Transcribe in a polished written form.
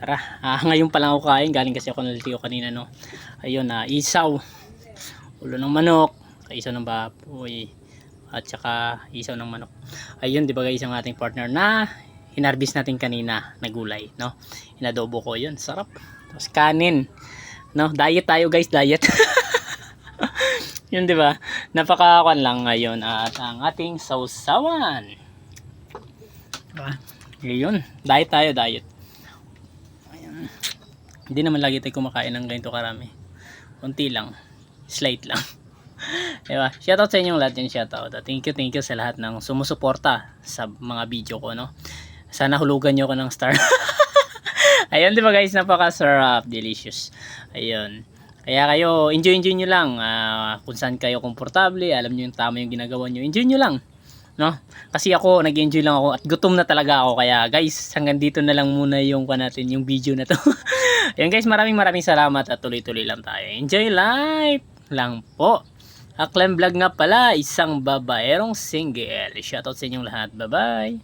Tara, ngayon pa lang ako kain. Galing kasi ako ng LTO kanina, no. Ayun, isaw. Ulo ng manok, isaw ng baboy, at saka isaw ng manok. Ayun, di ba guys, ang ating partner na hinarbis natin kanina na gulay, no. Inadobo ko, yun, sarap. Tapos kanin, no. Diet tayo guys, diet. Yun, di ba? Napakakuan lang ngayon at ang ating sausawan. Diba? Yun, diet tayo, diet. Ayan. Hindi naman lagi tayo kumakain ng ganito karami. Kunti lang, slight lang. Diba? Shoutout sa inyong lahat, yung shoutout. Thank you sa lahat ng sumusuporta sa mga video ko, no. Sana hulugan nyo ko ng star. Ayun, di ba guys, napaka-sarap, delicious. Ayun. Kaya kayo, enjoy nyo lang. Kung saan kayo komportable, alam nyo yung tama yung ginagawa nyo, enjoy nyo lang. No? Kasi ako, nag-enjoy lang ako at gutom na talaga ako. Kaya guys, hanggang dito na lang muna yung natin, yung video na to. Ayun guys, maraming salamat at tuloy-tuloy lang tayo. Enjoy life lang po. Aklan Vlog nga pala, isang babaerong single. Shoutout sa inyong lahat. Bye-bye.